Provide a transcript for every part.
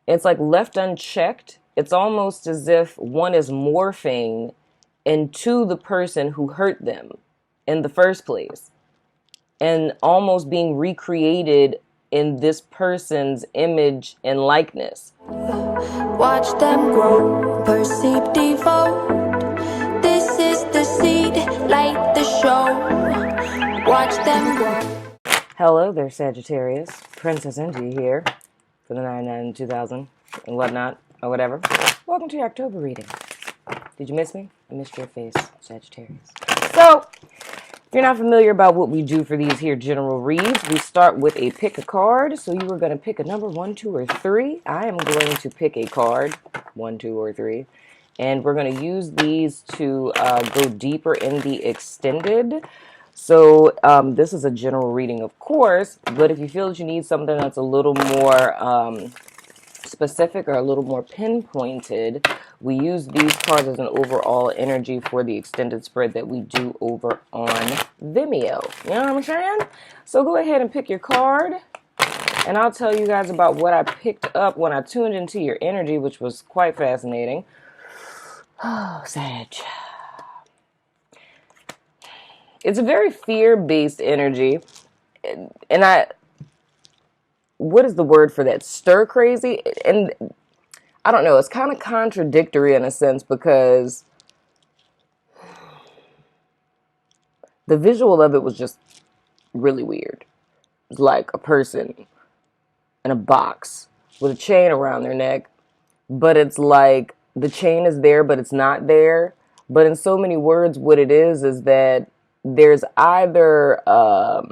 It's like left unchecked. It's almost as if one is morphing into the person who hurt them in the first place and almost being recreated in this person's image and likeness. Watch them grow, perceive, devote. This is the seed, light the show. Watch them grow. Hello there, Sagittarius. Princess Indy here for the 99 2000 and whatnot, or whatever. Welcome to your October reading. Did you miss me? I missed your face, Sagittarius. So, if you're not familiar about what we do for these here general reads, we start with a pick a card. So you are going to pick a number 1, 2, or 3. I am going to pick a card, 1, 2, or 3. And we're going to use these to go deeper in the extended. So this is a general reading, of course, but if you feel that you need something that's a little more specific or a little more pinpointed, we use these cards as an overall energy for the extended spread that we do over on Vimeo. You know what I'm saying? So go ahead and pick your card, and I'll tell you guys about what I picked up when I tuned into your energy, which was quite fascinating. Oh, Sag. It's a very fear-based energy, and what is the word for that? Stir crazy? And I don't know, it's kind of contradictory in a sense because the visual of it was just really weird. It's like a person in a box with a chain around their neck, but it's like the chain is there, but it's not there. But in so many words, what it is that there's either a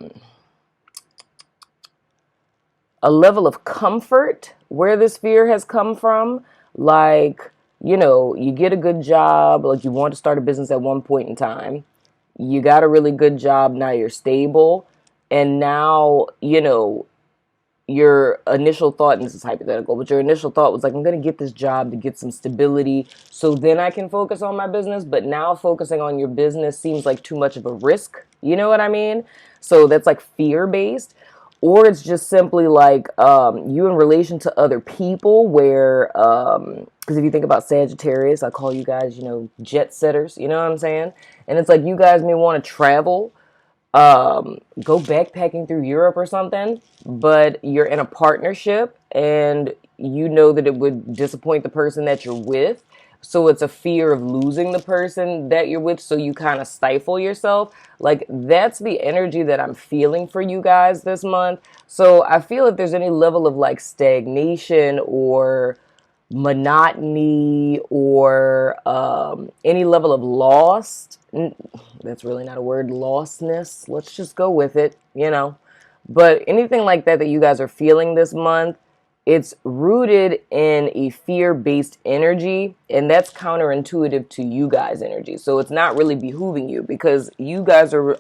level of comfort where this fear has come from, like, you know, you get a good job, like you want to start a business at one point in time, you got a really good job, now you're stable, and now, you know, your initial thought, and this is hypothetical, but your initial thought was like, I'm going to get this job to get some stability so then I can focus on my business. But now focusing on your business seems like too much of a risk. You know what I mean? So that's like fear-based. Or it's just simply like you in relation to other people where, because if you think about Sagittarius, I call you guys, you know, jet setters. You know what I'm saying? And it's like you guys may want to travel, go backpacking through Europe or something, but you're in a partnership and you know that it would disappoint the person that you're with. So it's a fear of losing the person that you're with, so you kind of stifle yourself. Like, that's the energy that I'm feeling for you guys this month. So I feel if there's any level of like stagnation or monotony or any level of lost, that's really not a word, lostness, let's just go with it, you know. But anything like that you guys are feeling this month, it's rooted in a fear-based energy, and that's counterintuitive to you guys' energy. So it's not really behooving you because you guys are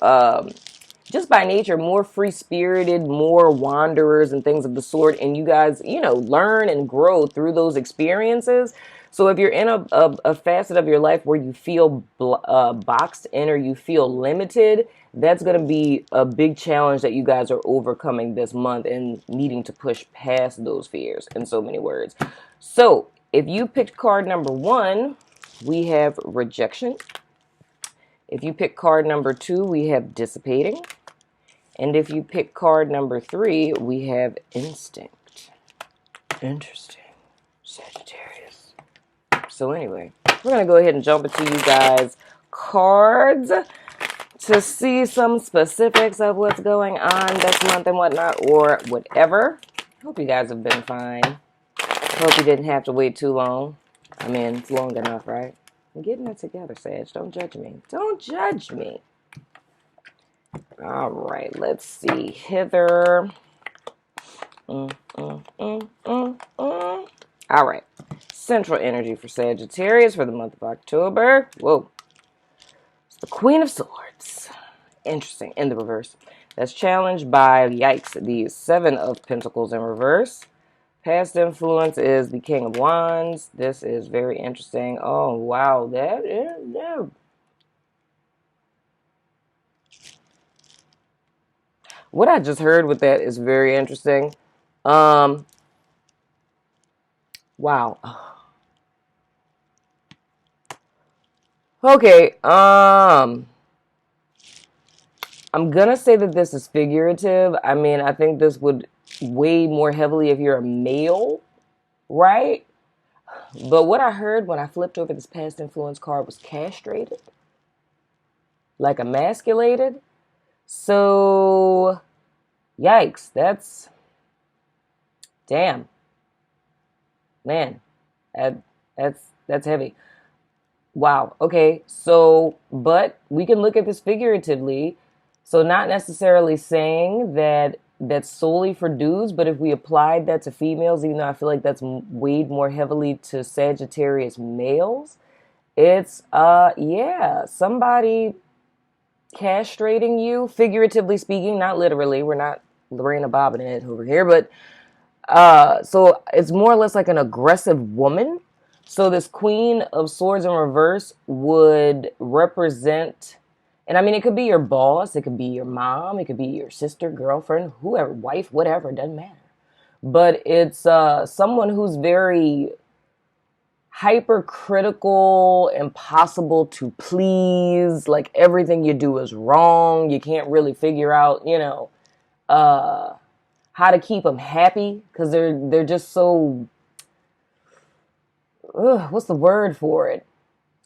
just by nature more free-spirited, more wanderers and things of the sort, and you guys, you know, learn and grow through those experiences. So if you're in a facet of your life where you feel boxed in or you feel limited, that's going to be a big challenge that you guys are overcoming this month and needing to push past those fears, in so many words. So if you picked card number 1, we have rejection. If you pick card number 2, we have dissipating. And if you pick card number 3, we have instinct. Interesting. Sagittarius. So anyway, we're going to go ahead and jump into you guys' cards to see some specifics of what's going on this month and whatnot, or whatever. Hope you guys have been fine. Hope you didn't have to wait too long. I mean, it's long enough, right? I'm getting it together, Sage. Don't judge me. Don't judge me. All right, let's see. Hither. All right. Central energy for Sagittarius for the month of October. Whoa. It's the Queen of Swords. Interesting. In the reverse. That's challenged by, yikes, the 7 of Pentacles in reverse. Past influence is the King of Wands. This is very interesting. Oh, wow. That is... Yeah. What I just heard with that is very interesting. Wow. Okay, I'm gonna say that this is figurative. I mean, I think this would weigh more heavily if you're a male, right? But what I heard when I flipped over this past influence card was castrated, like emasculated. So, yikes, damn, man, that, that's heavy. Wow. Okay. So, but we can look at this figuratively. So, not necessarily saying that that's solely for dudes, but if we applied that to females, even though I feel like that's weighed more heavily to Sagittarius males, it's yeah, somebody castrating you, figuratively speaking, not literally. We're not Lorena bobbing it over here, but so it's more or less like an aggressive woman. So this Queen of Swords in reverse would represent, and I mean, it could be your boss, it could be your mom, it could be your sister, girlfriend, whoever, wife, whatever, it doesn't matter. But it's someone who's very hypercritical, impossible to please, like everything you do is wrong. You can't really figure out, how to keep them happy because they're just so what's the word for it?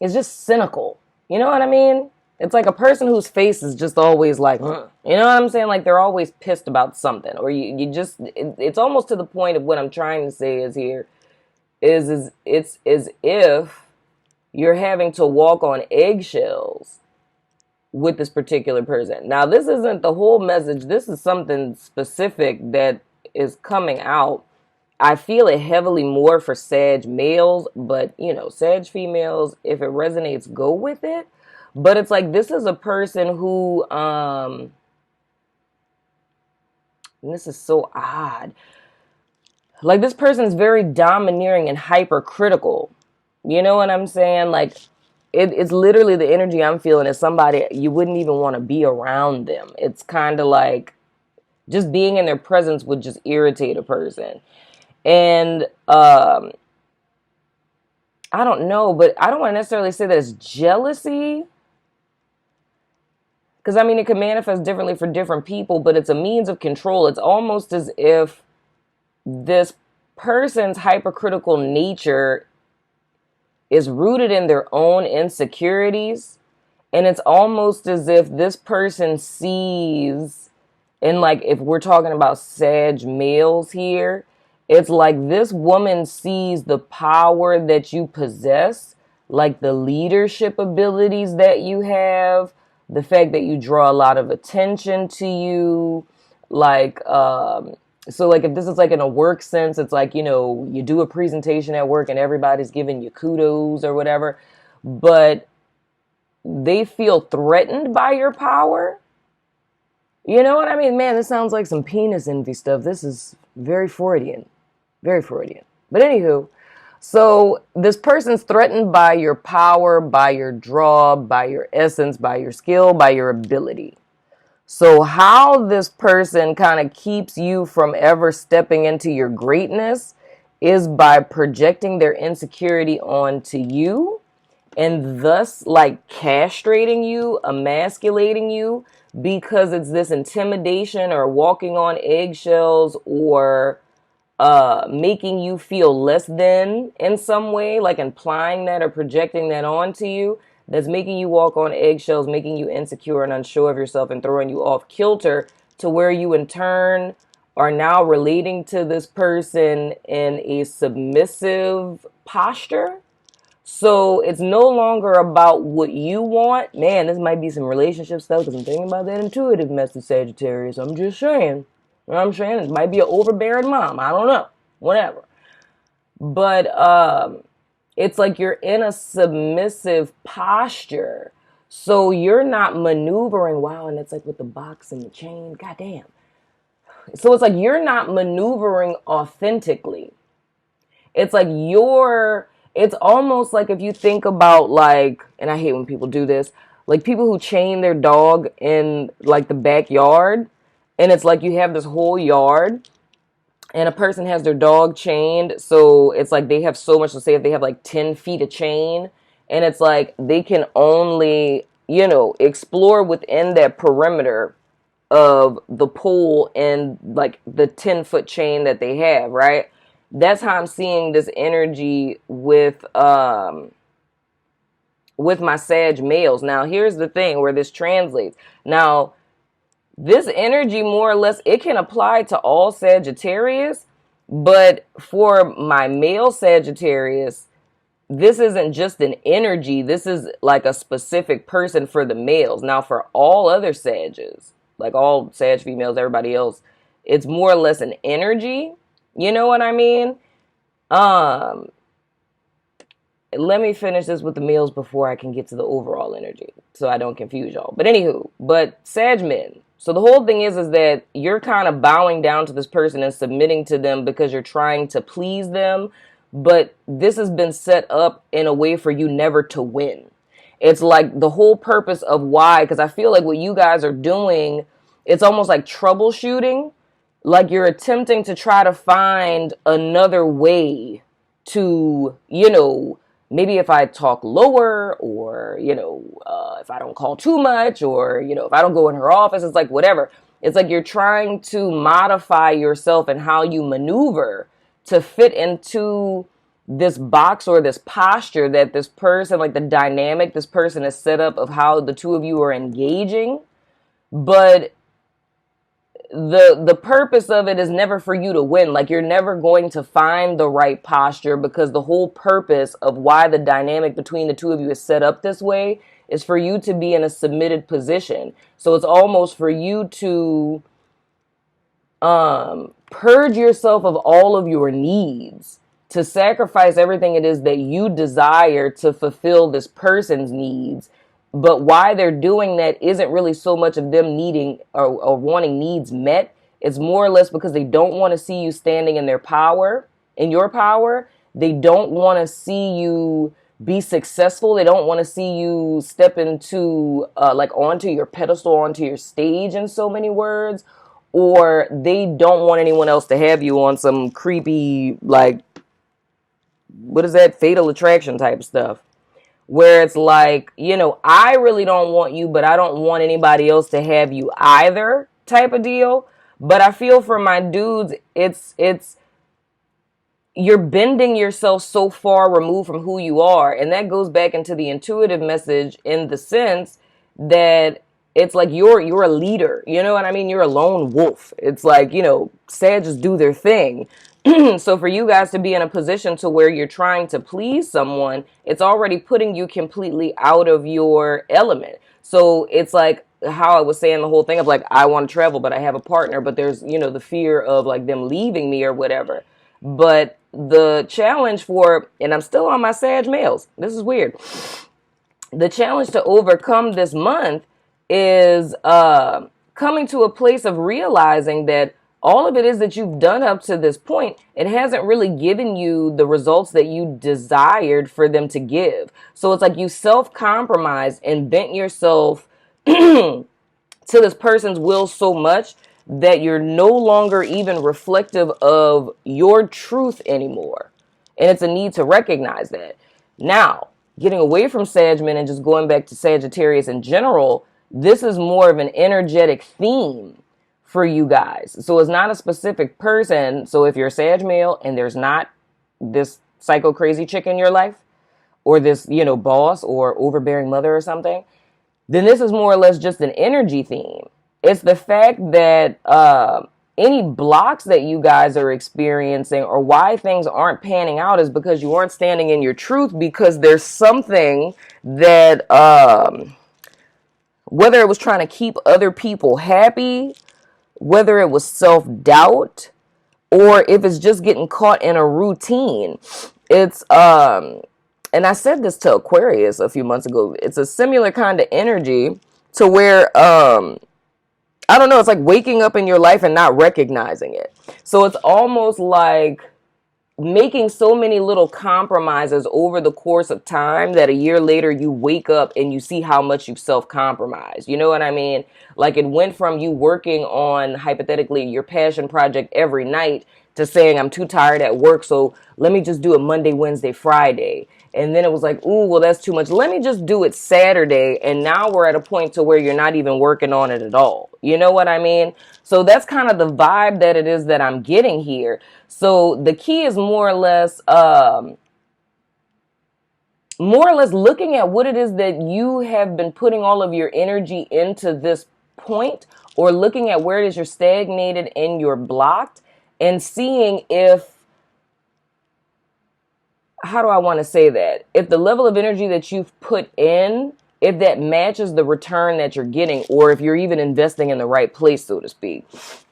It's just cynical. You know what I mean? It's like a person whose face is just always like, you know what I'm saying? Like they're always pissed about something, or you just it's almost to the point of what I'm trying to say is here is it's as if you're having to walk on eggshells with this particular person. Now, this isn't the whole message. This is something specific that is coming out. I feel it heavily more for Sag males, but, Sag females, if it resonates, go with it. But it's like, this is a person who, and this is so odd. Like, this person is very domineering and hypercritical. You know what I'm saying? Like, it's literally the energy I'm feeling is somebody you wouldn't even want to be around them. It's kind of like just being in their presence would just irritate a person. And I don't know, but I don't want to necessarily say that it's jealousy. Because, I mean, it can manifest differently for different people, but it's a means of control. It's almost as if this person's hypercritical nature is rooted in their own insecurities. And it's almost as if this person sees, and like if we're talking about Sag males here, it's like this woman sees the power that you possess, like the leadership abilities that you have, the fact that you draw a lot of attention to you, like, so like if this is like in a work sense, it's like, you do a presentation at work and everybody's giving you kudos or whatever, but they feel threatened by your power. You know what I mean? Man, this sounds like some penis envy stuff. This is very Freudian. Very Freudian. But anywho, so this person's threatened by your power, by your draw, by your essence, by your skill, by your ability. So how this person kind of keeps you from ever stepping into your greatness is by projecting their insecurity onto you and thus like castrating you, emasculating you, because it's this intimidation or walking on eggshells or making you feel less than in some way, like implying that or projecting that onto you, that's making you walk on eggshells, making you insecure and unsure of yourself and throwing you off kilter, to where you in turn are now relating to this person in a submissive posture. So it's no longer about what you want. Man, this might be some relationship stuff because I'm thinking about that intuitive message, Sagittarius. I'm just saying. You know what I'm saying? It might be an overbearing mom. I don't know. Whatever. But it's like you're in a submissive posture. So you're not maneuvering. Wow, and it's like with the box and the chain. Goddamn. So it's like you're not maneuvering authentically. It's like it's almost like if you think about like, and I hate when people do this, like people who chain their dog in like the backyard, and it's like you have this whole yard, and a person has their dog chained, so it's like they have so much to say. If they have like 10 feet of chain, and it's like they can only, explore within that perimeter of the pole and like the 10-foot chain that they have, right? That's how I'm seeing this energy with my Sag males. Now, here's the thing where this translates. Now, this energy, more or less, it can apply to all Sagittarius, but for my male Sagittarius, this isn't just an energy. This is like a specific person for the males. Now, for all other Sages, like all Sag females, everybody else, it's more or less an energy. You know what I mean? Let me finish this with the males before I can get to the overall energy, so I don't confuse y'all. But anywho, Sag men. So the whole thing is that you're kind of bowing down to this person and submitting to them because you're trying to please them. But this has been set up in a way for you never to win. It's like the whole purpose of why, because I feel like what you guys are doing, it's almost like troubleshooting. Like you're attempting to try to find another way to, maybe if I talk lower, or, if I don't call too much, or, if I don't go in her office, it's like whatever. It's like you're trying to modify yourself and how you maneuver to fit into this box or this posture that this person, like the dynamic this person is set up of how the two of you are engaging. But the purpose of it is never for you to win. Like you're never going to find the right posture, because the whole purpose of why the dynamic between the two of you is set up this way is for you to be in a submitted position. So it's almost for you to purge yourself of all of your needs, to sacrifice everything it is that you desire to fulfill this person's needs. But why they're doing that isn't really so much of them needing or wanting needs met. It's more or less because they don't want to see you standing in their power, in your power. They don't want to see you be successful. They don't want to see you step into, onto your pedestal, onto your stage, in so many words. Or they don't want anyone else to have you on some creepy, like, what is that, fatal attraction type stuff. Where it's like, I really don't want you, but I don't want anybody else to have you either type of deal. But I feel for my dudes, it's you're bending yourself so far removed from who you are. And that goes back into the intuitive message, in the sense that it's like you're a leader. You know what I mean? You're a lone wolf. It's like, Sages do their thing. So for you guys to be in a position to where you're trying to please someone, it's already putting you completely out of your element. So it's like how I was saying the whole thing of like, I want to travel, but I have a partner, but there's, the fear of like them leaving me or whatever. But the challenge and I'm still on my Sag males. This is weird. The challenge to overcome this month is coming to a place of realizing that all of it is that you've done up to this point, it hasn't really given you the results that you desired for them to give. So it's like you self-compromised and bent yourself to this person's will so much that you're no longer even reflective of your truth anymore. And it's a need to recognize that. Now, getting away from Sagmen and just going back to Sagittarius in general, this is more of an energetic theme for you guys. So it's not a specific person. So if you're a Sag male and there's not this psycho crazy chick in your life, or this, boss or overbearing mother or something, then this is more or less just an energy theme. It's the fact that any blocks that you guys are experiencing, or why things aren't panning out, is because you aren't standing in your truth, because there's something that, whether it was trying to keep other people happy, whether it was self-doubt, or if it's just getting caught in a routine. It's, and I said this to Aquarius a few months ago, it's a similar kind of energy to where, I don't know, it's like waking up in your life and not recognizing it. So it's almost like making so many little compromises over the course of time that a year later you wake up and you see how much you've self-compromised. You know what I mean? Like it went from you working on, hypothetically, your passion project every night to saying I'm too tired at work, so let me just do it Monday, Wednesday, Friday. And then it was like, ooh, well, that's too much. Let me just do it Saturday. And now we're at a point to where you're not even working on it at all. You know what I mean? So that's kind of the vibe that it is that I'm getting here. So the key is more or less looking at what it is that you have been putting all of your energy into this point, or looking at where it is you're stagnated and you're blocked, and seeing if, how do I want to say that? If the level of energy that you've put in, if that matches the return that you're getting, or if you're even investing in the right place, so to speak.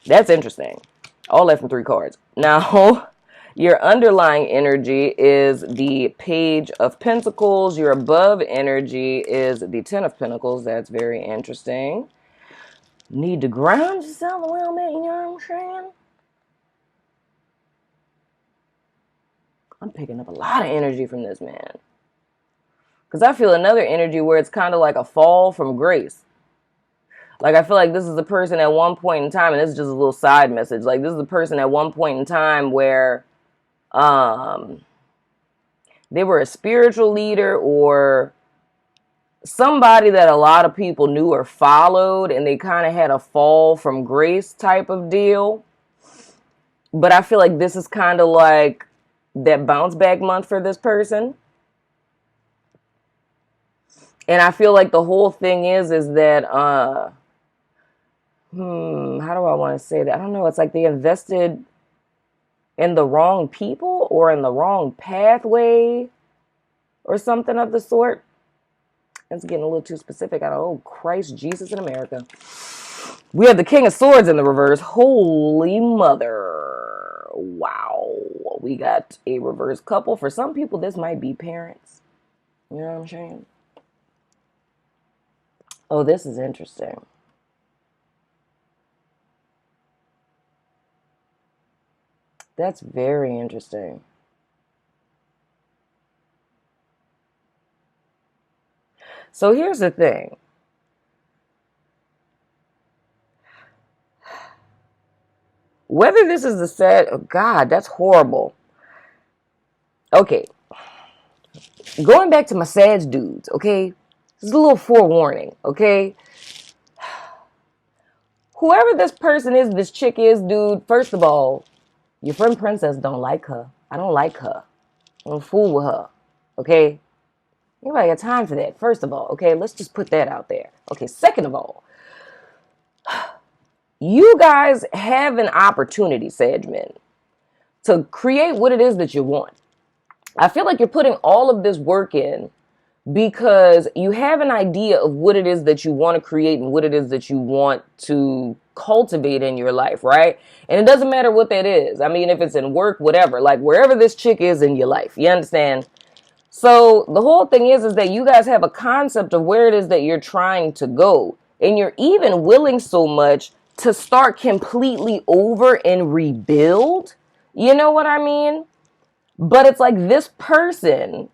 That's interesting. All that from 3 cards. Now, your underlying energy is the Page of Pentacles. Your above energy is the 10 of Pentacles. That's very interesting. Need to ground yourself a little bit, you know what I'm saying? I'm picking up a lot of energy from this man. Because I feel another energy where it's kind of like a fall from grace. Like, I feel like this is the person at one point in time, and this is just a little side message. Like, this is the person at one point in time where they were a spiritual leader or somebody that a lot of people knew or followed, and they kind of had a fall from grace type of deal. But I feel like this is kind of like that bounce back month for this person. And I feel like the whole thing is that, how do I want to say that? I don't know. It's like they invested in the wrong people or in the wrong pathway or something of the sort. It's getting a little too specific. Oh, Christ, Jesus in America. We have the King of Swords in the reverse. Holy mother. Wow. We got a reverse couple. For some people, this might be parents. You know what I'm saying? Oh, this is interesting. That's very interesting. So here's the thing. Whether this is the set, oh God, that's horrible. Okay. Going back to my Sag dudes, okay? This is a little forewarning, okay? Whoever this person is, this chick is, dude, first of all, your friend Princess don't like her. I don't like her. I don't fool with her, okay? Anybody got time for that, first of all, okay? Let's just put that out there. Okay, second of all, you guys have an opportunity, Sag men, to create what it is that you want. I feel like you're putting all of this work in because you have an idea of what it is that you want to create and what it is that you want to cultivate in your life, right? And it doesn't matter what that is. I mean, if it's in work, whatever, like wherever this chick is in your life, you understand? So the whole thing is that you guys have a concept of where it is that you're trying to go. And you're even willing so much to start completely over and rebuild. You know what I mean? But it's like this person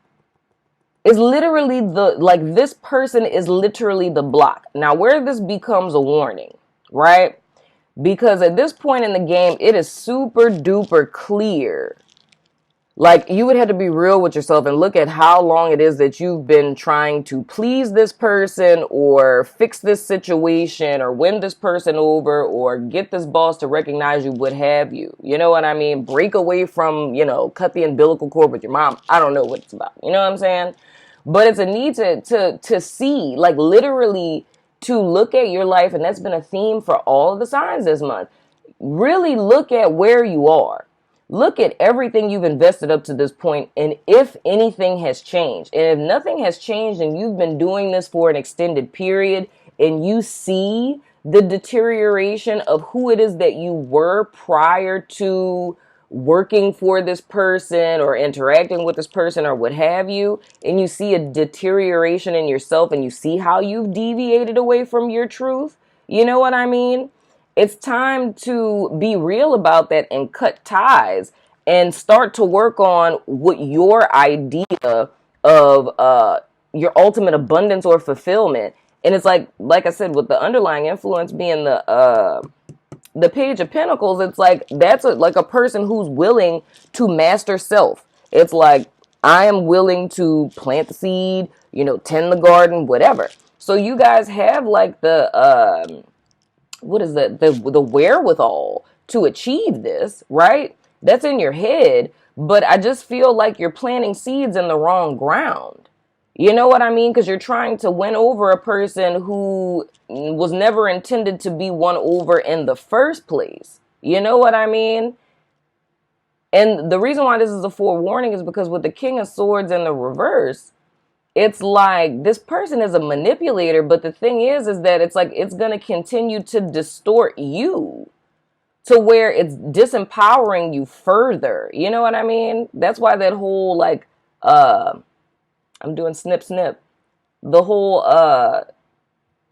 is literally the block. Now, where this becomes a warning, right? Because at this point in the game, it is super duper clear. Like, you would have to be real with yourself and look at how long it is that you've been trying to please this person or fix this situation or win this person over or get this boss to recognize you, what have you. You know what I mean? Break away from, cut the umbilical cord with your mom. I don't know what it's about. You know what I'm saying? But it's a need to see, like literally to look at your life. And that's been a theme for all of the signs this month. Really look at where you are. Look at everything you've invested up to this point, and if anything has changed. And if nothing has changed and you've been doing this for an extended period and you see the deterioration of who it is that you were prior to working for this person or interacting with this person or what have you, and you see a deterioration in yourself and you see how you've deviated away from your truth, you know what I mean? It's time to be real about that and cut ties and start to work on what your idea of your ultimate abundance or fulfillment. And it's like I said, with the underlying influence being the the Page of Pentacles, it's like that's like a person who's willing to master self. It's like, I am willing to plant the seed, tend the garden, whatever. So you guys have like the what is that, the wherewithal to achieve this, right? That's in your head, but I just feel like you're planting seeds in the wrong ground. You know what I mean? Because you're trying to win over a person who was never intended to be won over in the first place. You know what I mean? And the reason why this is a forewarning is because with the King of Swords in the reverse, it's like this person is a manipulator, but the thing is that it's like it's going to continue to distort you to where it's disempowering you further. You know what I mean? That's why that whole like I'm doing snip snip. The whole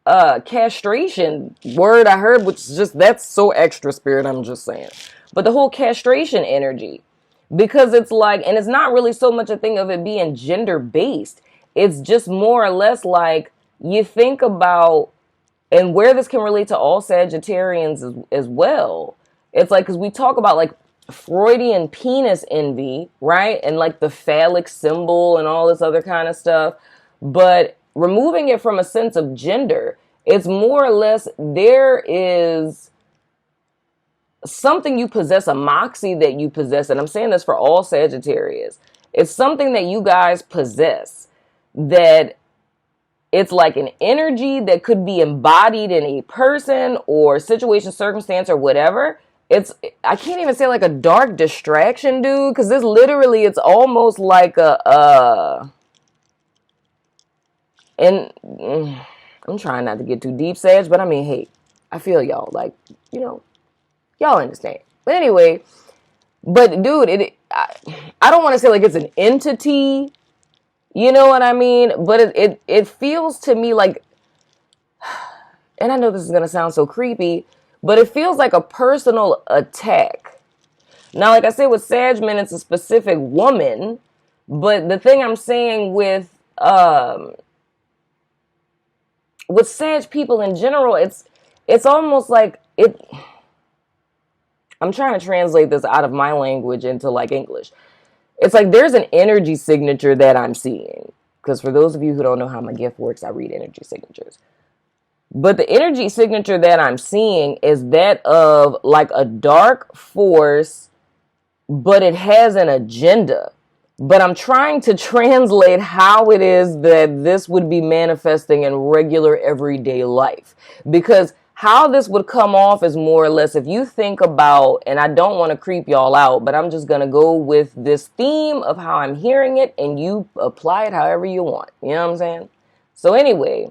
castration word I heard, which is just, that's so extra, spirit, I'm just saying. But the whole castration energy, because it's like, and it's not really so much a thing of it being gender based. It's just more or less like you think about, and where this can relate to all Sagittarians as well. It's like, because we talk about like Freudian penis envy, right? And like the phallic symbol and all this other kind of stuff. But removing it from a sense of gender, it's more or less there is something you possess, a moxie that you possess. And I'm saying this for all Sagittarius. It's something that you guys possess that it's like an energy that could be embodied in a person or situation, circumstance, or whatever. I can't even say like a dark distraction, dude, because this literally, it's almost like and I'm trying not to get too deep, Sag, but I mean, hey, I feel y'all, like, y'all understand. But anyway, but dude, I don't want to say like it's an entity, you know what I mean? But it feels to me like, and I know this is going to sound so creepy, but it feels like a personal attack. Now, like I said, with Sagmen, it's a specific woman, but the thing I'm saying with Sag people in general, it's almost like I'm trying to translate this out of my language into like English. It's like there's an energy signature that I'm seeing. Because for those of you who don't know how my gift works, I read energy signatures. But the energy signature that I'm seeing is that of like a dark force, but it has an agenda. But I'm trying to translate how it is that this would be manifesting in regular everyday life. Because how this would come off is more or less, if you think about, and I don't want to creep y'all out, but I'm just going to go with this theme of how I'm hearing it, and you apply it however you want. You know what I'm saying? So anyway,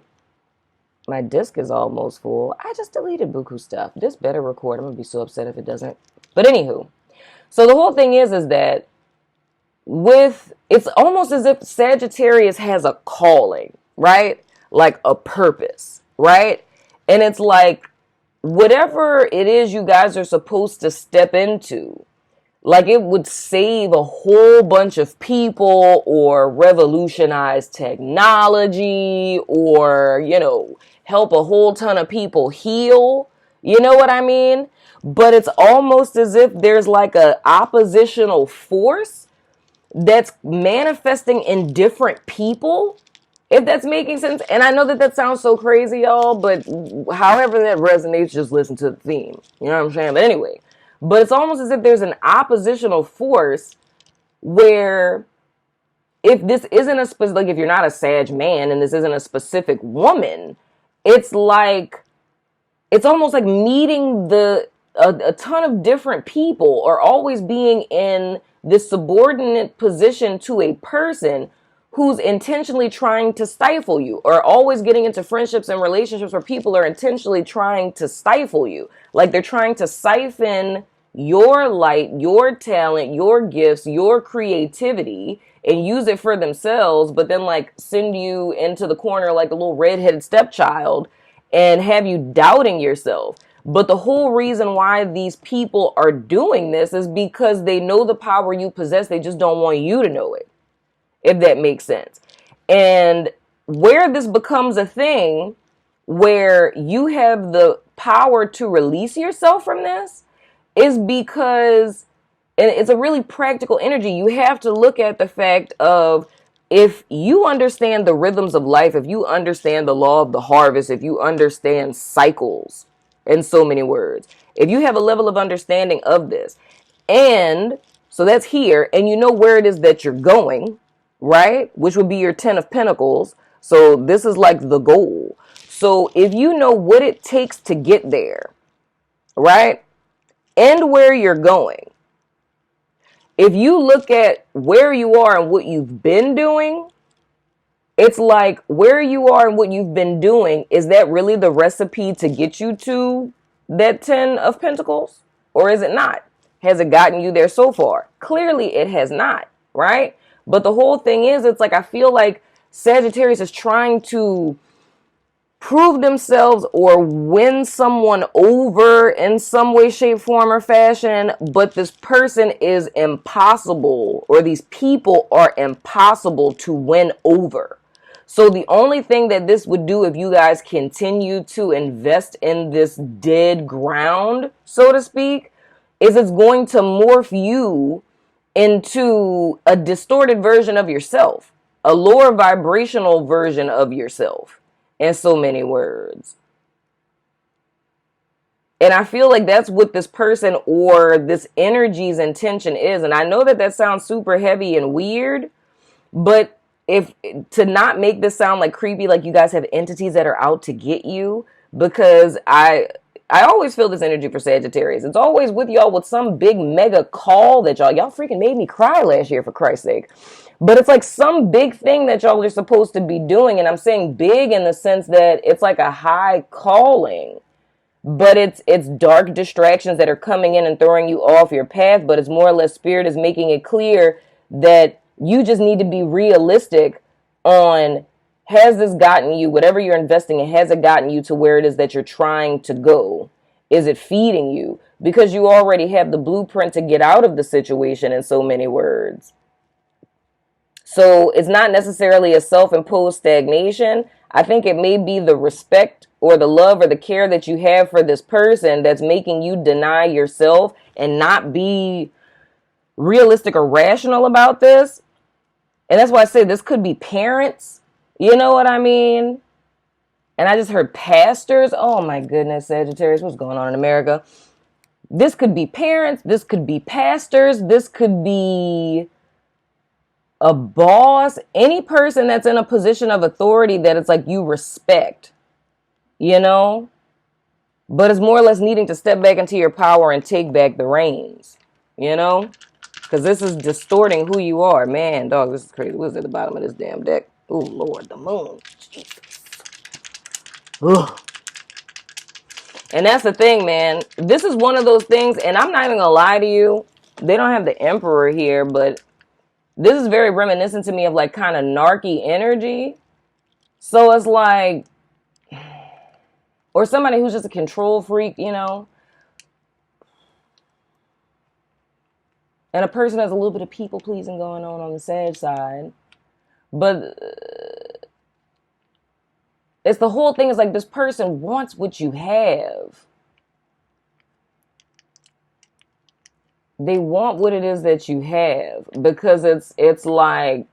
my disc is almost full. I just deleted buku stuff. This better record. I'm going to be so upset if it doesn't. But anywho, so the whole thing is that it's almost as if Sagittarius has a calling, right? Like a purpose, right? And it's like, whatever it is you guys are supposed to step into, like it would save a whole bunch of people or revolutionize technology or, help a whole ton of people heal. You know what I mean? But it's almost as if there's like a oppositional force that's manifesting in different people, if that's making sense. And I know that sounds so crazy, y'all, but however that resonates, just listen to the theme. You know what I'm saying? But anyway, but it's almost as if there's an oppositional force where if this isn't a specific, like if you're not a Sag man and this isn't a specific woman, it's like, it's almost like meeting a ton of different people or always being in this subordinate position to a person who's intentionally trying to stifle you, or always getting into friendships and relationships where people are intentionally trying to stifle you. Like they're trying to siphon your light, your talent, your gifts, your creativity, and use it for themselves, but then like send you into the corner like a little redheaded stepchild and have you doubting yourself. But the whole reason why these people are doing this is because they know the power you possess. They just don't want you to know it, if that makes sense. And where this becomes a thing where you have the power to release yourself from this is because, and it's a really practical energy, you have to look at the fact of, if you understand the rhythms of life, if you understand the law of the harvest, if you understand cycles, in so many words, if you have a level of understanding of this, and so that's here, and you know where it is that you're going, right? Which would be your 10 of Pentacles. So this is like the goal. So if you know what it takes to get there, right? And where you're going, if you look at where you are and what you've been doing, it's like where you are and what you've been doing, is that really the recipe to get you to that 10 of Pentacles? Or is it not? Has it gotten you there so far? Clearly it has not, right? But the whole thing is, it's like, I feel like Sagittarius is trying to prove themselves or win someone over in some way, shape, form, or fashion, but this person is impossible, or these people are impossible to win over. So the only thing that this would do, if you guys continue to invest in this dead ground, so to speak, is it's going to morph you into a distorted version of yourself, a lower vibrational version of yourself, in so many words. And I feel like that's what this person or this energy's intention is. And I know that that sounds super heavy and weird, but if to not make this sound like creepy, like you guys have entities that are out to get you, because I always feel this energy for Sagittarius. It's always with y'all with some big mega call that y'all freaking made me cry last year, for Christ's sake. But it's like some big thing that y'all are supposed to be doing. And I'm saying big in the sense that it's like a high calling. But it's dark distractions that are coming in and throwing you off your path. But it's more or less Spirit is making it clear that you just need to be realistic on, has this gotten you, whatever you're investing in, has it gotten you to where it is that you're trying to go? Is it feeding you? Because you already have the blueprint to get out of the situation, in so many words. So it's not necessarily a self-imposed stagnation. I think it may be the respect or the love or the care that you have for this person that's making you deny yourself and not be realistic or rational about this. And that's why I say this could be parents. You know what I mean? And I just heard pastors. Oh my goodness, Sagittarius, what's going on in America? This could be parents. This could be pastors. This could be a boss, any person that's in a position of authority that it's like you respect, you know, but it's more or less needing to step back into your power and take back the reins, you know, because this is distorting who you are. Man, dog, this is crazy. What's at the bottom of this damn deck? Oh, Lord, the moon. Jesus. Ugh. And that's the thing, man. This is one of those things, and I'm not even gonna lie to you. They don't have the Emperor here, but this is very reminiscent to me of like kind of narky energy. So it's like, or somebody who's just a control freak, you know. And a person has a little bit of people pleasing going on the Sag side. But it's the whole thing is like this person wants what you have. They want what it is that you have, because it's like,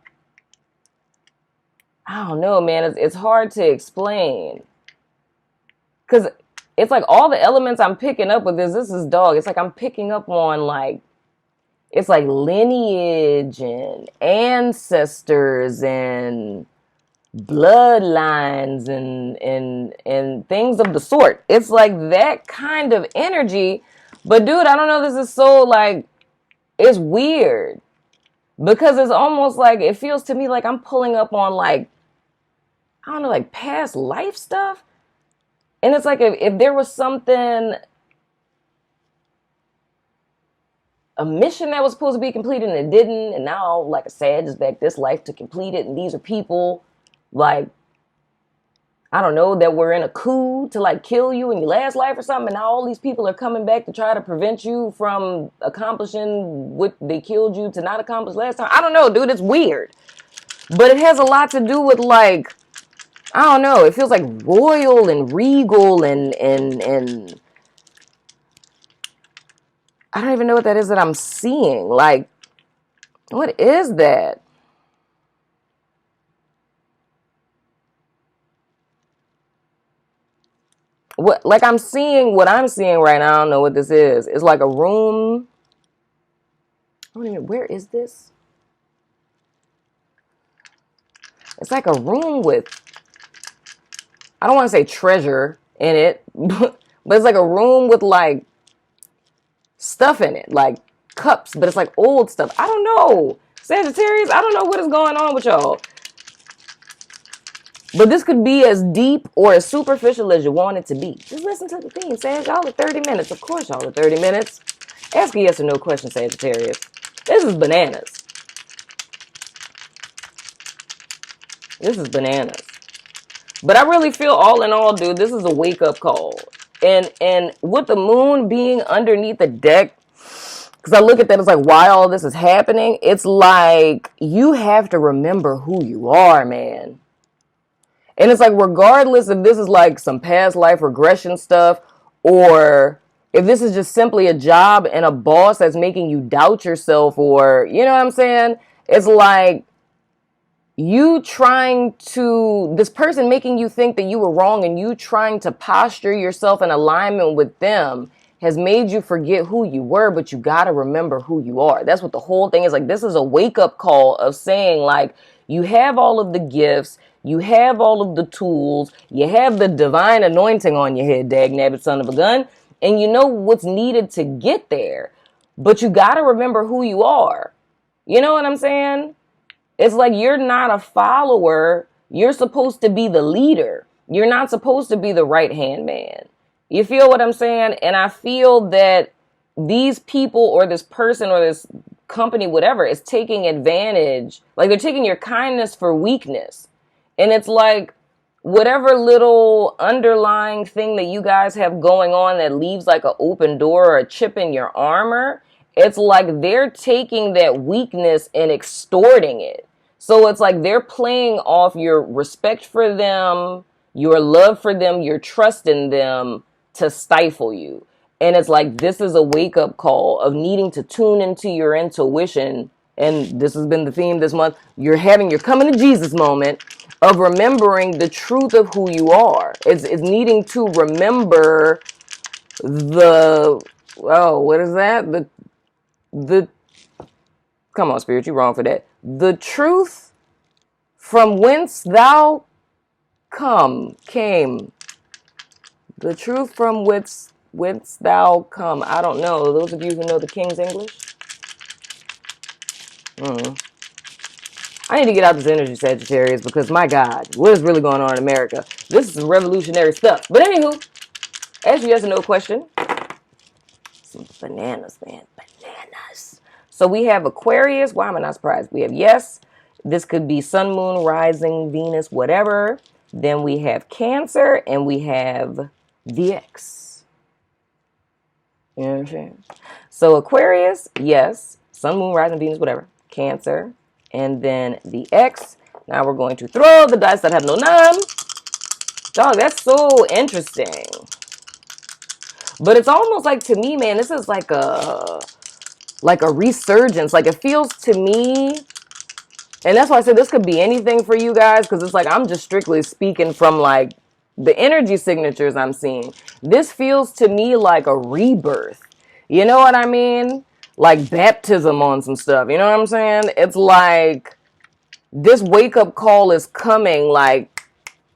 I don't know, man. It's hard to explain, because it's like all the elements I'm picking up with this is dog. It's like I'm picking up on like, it's like lineage and ancestors and bloodlines and things of the sort. It's like that kind of energy. But dude, I don't know, this is so like, it's weird, because it's almost like, it feels to me like I'm pulling up on like, I don't know, like past life stuff. And it's like if there was something, a mission that was supposed to be completed and it didn't, and now like a Sag is back this life to complete it, and these are people like, I don't know, that were in a coup to like kill you in your last life or something, and now all these people are coming back to try to prevent you from accomplishing what they killed you to not accomplish last time. I don't know, dude, it's weird. But it has a lot to do with like I don't know. It feels like royal and regal and I don't even know what that is that I'm seeing. Like, what is that? What, like I'm seeing what I'm seeing right now. I don't know what this is. It's like a room. I don't even, where is this? It's like a room with, I don't want to say treasure in it, but it's like a room with like stuff in it, like cups, but it's like old stuff. I don't know. Sagittarius, I don't know what is going on with y'all. But this could be as deep or as superficial as you want it to be. Just listen to the theme, Sag. Y'all are 30 minutes. Of course y'all are 30 minutes. Ask a yes or no question, Sagittarius. This is bananas. This is bananas. But I really feel all in all, dude, this is a wake-up call. And with the moon being underneath the deck, because I look at that, it's like, why all this is happening? It's like, you have to remember who you are, man. And it's like, regardless if this is like some past life regression stuff, or if this is just simply a job and a boss that's making you doubt yourself, or, you know what I'm saying? It's like, you trying to, this person making you think that you were wrong, and you trying to posture yourself in alignment with them has made you forget who you were, but you got to remember who you are. That's what the whole thing is. Like, this is a wake-up call of saying, like, you have all of the gifts, you have all of the tools, you have the divine anointing on your head, dag-nabbit son of a gun, and you know what's needed to get there, but you got to remember who you are. You know what I'm saying? It's like, you're not a follower. You're supposed to be the leader. You're not supposed to be the right-hand man. You feel what I'm saying? And I feel that these people or this person or this company, whatever, is taking advantage. Like, they're taking your kindness for weakness. And it's like, whatever little underlying thing that you guys have going on that leaves like an open door or a chip in your armor, it's like they're taking that weakness and extorting it. So it's like they're playing off your respect for them, your love for them, your trust in them to stifle you. And it's like, this is a wake-up call of needing to tune into your intuition. And this has been the theme this month. You're having your coming to Jesus moment of remembering the truth of who you are. It's needing to remember the, oh, what is that? The come on, Spirit, you're wrong for that. The truth from whence thou came. The truth from whence thou come. I don't know. Those of you who know the King's English. I need to get out this energy, Sagittarius, because my God, what is really going on in America? This is some revolutionary stuff. But anywho, ask you yes or no question. Some bananas, man. Bananas. So we have Aquarius. Why am I not surprised? We have yes. This could be sun, moon, rising, Venus, whatever. Then we have Cancer, and we have the X. You know what I'm saying? So Aquarius, yes. Sun, moon, rising, Venus, whatever. Cancer. And then the X. Now we're going to throw the dice that have no none. Dog, that's so interesting. But it's almost like, to me, man, this is like a resurgence. Like, it feels to me, and that's why I said this could be anything for you guys, because it's like, I'm just strictly speaking from like the energy signatures I'm seeing. This feels to me like a rebirth. You know what I mean? Like baptism on some stuff. You know what I'm saying? It's like this wake-up call is coming, like,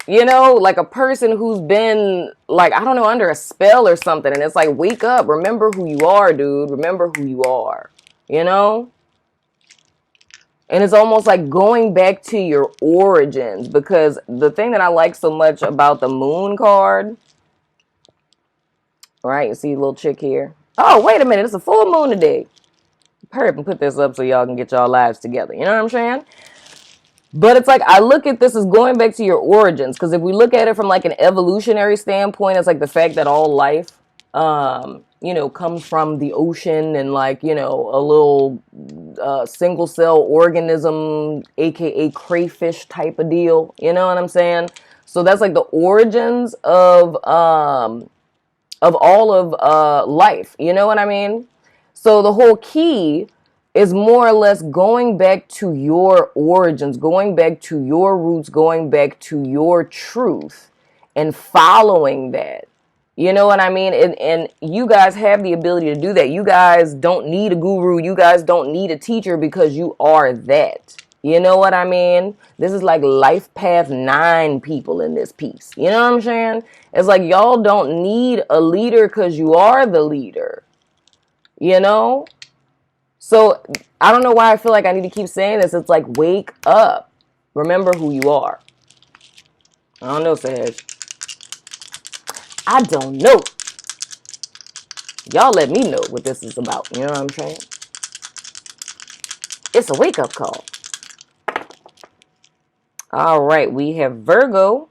you know, like a person who's been, like, I don't know, under a spell or something. And it's like, wake up. Remember who you are, dude. Remember who you are. You know? And it's almost like going back to your origins. Because the thing that I like so much about the moon card. Right? You see a little chick here. Oh, wait a minute. It's a full moon today. Hurry up and put this up so y'all can get y'all lives together. You know what I'm saying? But it's like, I look at this as going back to your origins. Because if we look at it from like an evolutionary standpoint, it's like the fact that all life, you know, comes from the ocean and like, you know, a little single cell organism, aka crayfish type of deal. You know what I'm saying? So that's like the origins of all of life. You know what I mean? So the whole key is more or less going back to your origins, going back to your roots, going back to your truth and following that. You know what I mean? And you guys have the ability to do that. You guys don't need a guru. You guys don't need a teacher because you are that. You know what I mean? This is like life path 9 people in this piece. You know what I'm saying? It's like y'all don't need a leader because you are the leader. You know? So I don't know why I feel like I need to keep saying this. It's like, wake up. Remember who you are. I don't know, Sag. I don't know. Y'all let me know what this is about. You know what I'm saying? It's a wake-up call. All right, we have Virgo.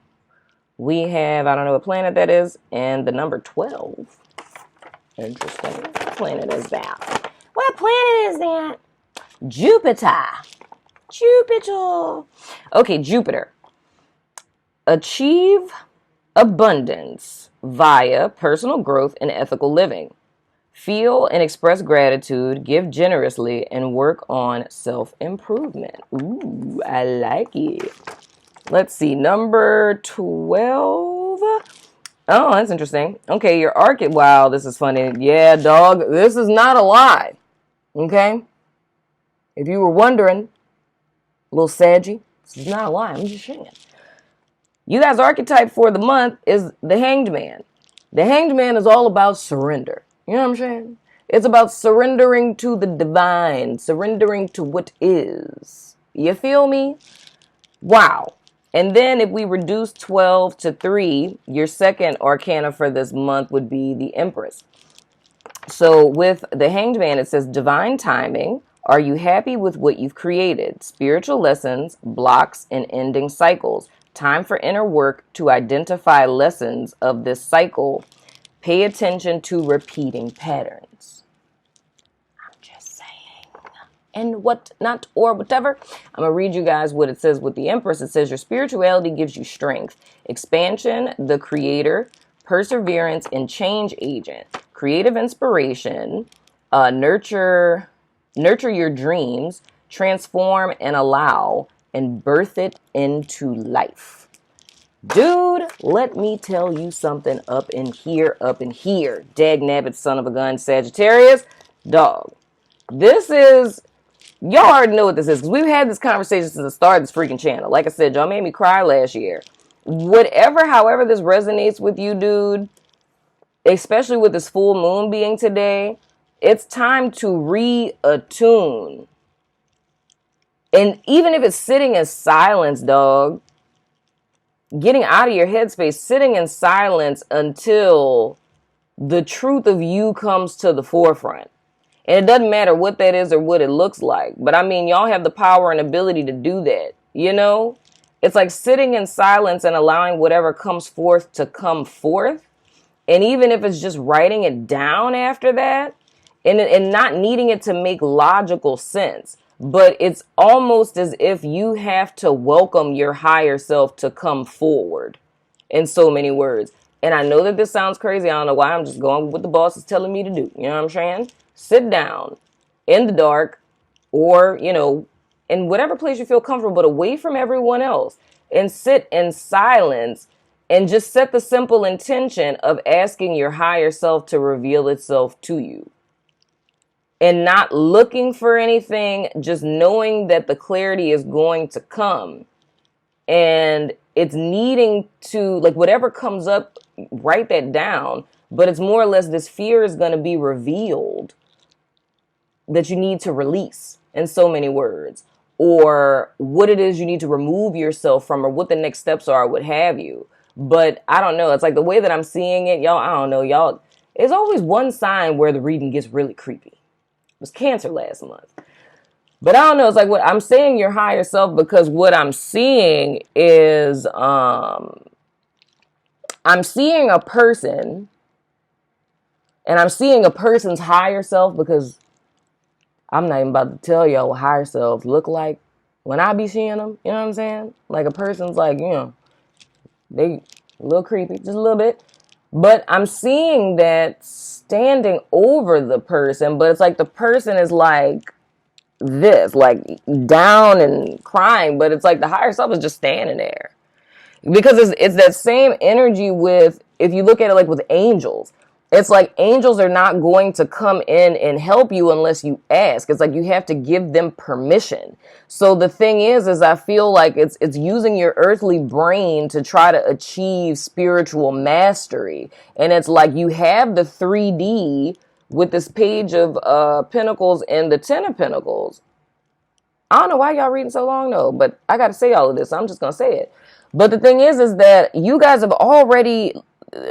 We have, I don't know what planet that is, and the number 12. Interesting. What planet is that? What planet is that? Jupiter. Jupiter. Okay, Jupiter. Achieve abundance via personal growth and ethical living. Feel and express gratitude, give generously, and work on self-improvement. Ooh, I like it. Let's see, number 12. Oh, that's interesting. Okay, your archetype. Wow, this is funny. Yeah, dog, this is not a lie. Okay? If you were wondering, little Saggy, this is not a lie. I'm just saying. You guys' archetype for the month is the Hanged Man. The Hanged Man is all about surrender. You know what I'm saying? It's about surrendering to the divine, surrendering to what is. You feel me? Wow. And then if we reduce 12 to 3, your second arcana for this month would be the Empress. So with the Hanged Man, it says divine timing. Are you happy with what you've created? Spiritual lessons, blocks, and ending cycles. Time for inner work to identify lessons of this cycle. Pay attention to repeating patterns. I'm just saying. And what not or whatever. I'm going to read you guys what it says with the Empress. It says your spirituality gives you strength, expansion, the creator, perseverance, and change agent, creative inspiration, nurture your dreams, transform and allow, and birth it into life. Dude, let me tell you something up in here. Dag nabbit son of a gun, Sagittarius. Dog. This is, y'all already know what this is, because we've had this conversation since the start of this freaking channel. Like I said, y'all made me cry last year. However this resonates with you, dude, especially with this full moon being today, it's time to reattune. And even if it's sitting in silence, dog, getting out of your headspace, sitting in silence until the truth of you comes to the forefront. And it doesn't matter what that is or what it looks like. But I mean, y'all have the power and ability to do that. You know? It's like sitting in silence and allowing whatever comes forth to come forth. And even if it's just writing it down after that, and not needing it to make logical sense. But it's almost as if you have to welcome your higher self to come forward in so many words. And I know that this sounds crazy. I don't know why. I'm just going with what the boss is telling me to do. You know what I'm saying? Sit down in the dark or, you know, in whatever place you feel comfortable, but away from everyone else, and sit in silence and just set the simple intention of asking your higher self to reveal itself to you. And not looking for anything, just knowing that the clarity is going to come. And it's needing to, like, whatever comes up, write that down. But it's more or less this fear is going to be revealed that you need to release in so many words. Or what it is you need to remove yourself from, or what the next steps are, what have you. But I don't know. It's like the way that I'm seeing it, y'all, I don't know, y'all. There's always one sign where the reading gets really creepy. It was Cancer last month. But I don't know, it's like what I'm saying, your higher self, because what I'm seeing is I'm seeing a person, and I'm seeing a person's higher self, because I'm not even about to tell y'all what higher selves look like when I be seeing them. You know what I'm saying? Like a person's like, you know, They a little creepy, just a little bit. But I'm seeing that standing over the person, but it's like the person is like this, like down and crying, but it's like the higher self is just standing there. Because it's that same energy with, if you look at it like with angels, it's like angels are not going to come in and help you unless you ask. It's like you have to give them permission. So the thing is I feel like it's using your earthly brain to try to achieve spiritual mastery. And it's like you have the 3D with this page of Pentacles and the Ten of Pentacles. I don't know why y'all reading so long though, but I got to say all of this. So I'm just going to say it. But the thing is that you guys have already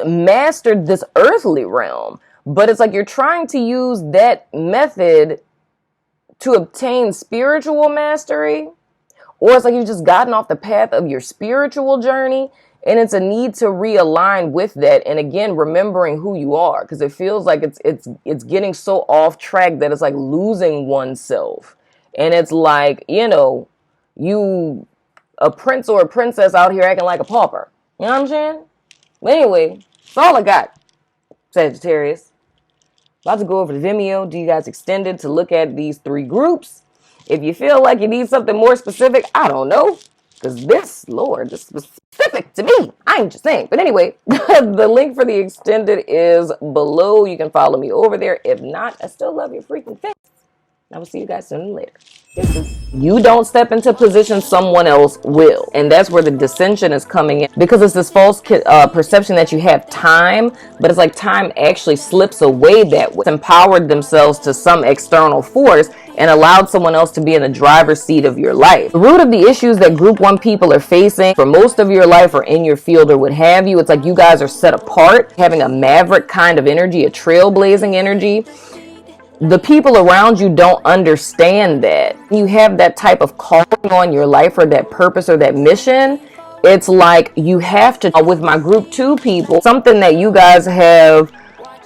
mastered this earthly realm, but it's like you're trying to use that method to obtain spiritual mastery, or it's like you've just gotten off the path of your spiritual journey, and it's a need to realign with that. And again, remembering who you are, because it feels like it's getting so off track that it's like losing oneself. And it's like, you a prince or a princess out here acting like a pauper. You know what I'm saying? But anyway, that's all I got, Sagittarius. About to go over to Vimeo, do you guys extended to look at these 3 groups. If you feel like you need something more specific, I don't know. Because this, Lord, is specific to me. I'm just saying. But anyway, the link for the extended is below. You can follow me over there. If not, I still love your freaking face. I will see you guys soon and later. You don't step into position, someone else will. And that's where the dissension is coming in. Because it's this false perception that you have time, but it's like time actually slips away that way. Empowered themselves to some external force and allowed someone else to be in the driver's seat of your life. The root of the issues that group 1 people are facing for most of your life or in your field or what have you, it's like you guys are set apart, having a maverick kind of energy, a trailblazing energy. The people around you don't understand that. You have that type of calling on your life or that purpose or that mission. It's like you have to, with my group 2 people, something that you guys have,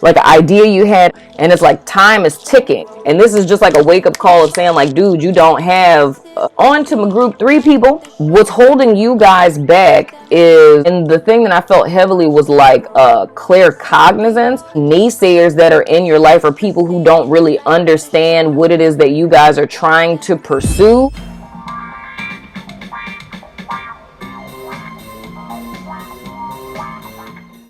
like an idea you had, and it's like time is ticking. And this is just like a wake-up call of saying like, dude, you don't have, on to my group 3 people. What's holding you guys back is, and the thing that I felt heavily was like claircognizance. Naysayers that are in your life are people who don't really understand what it is that you guys are trying to pursue.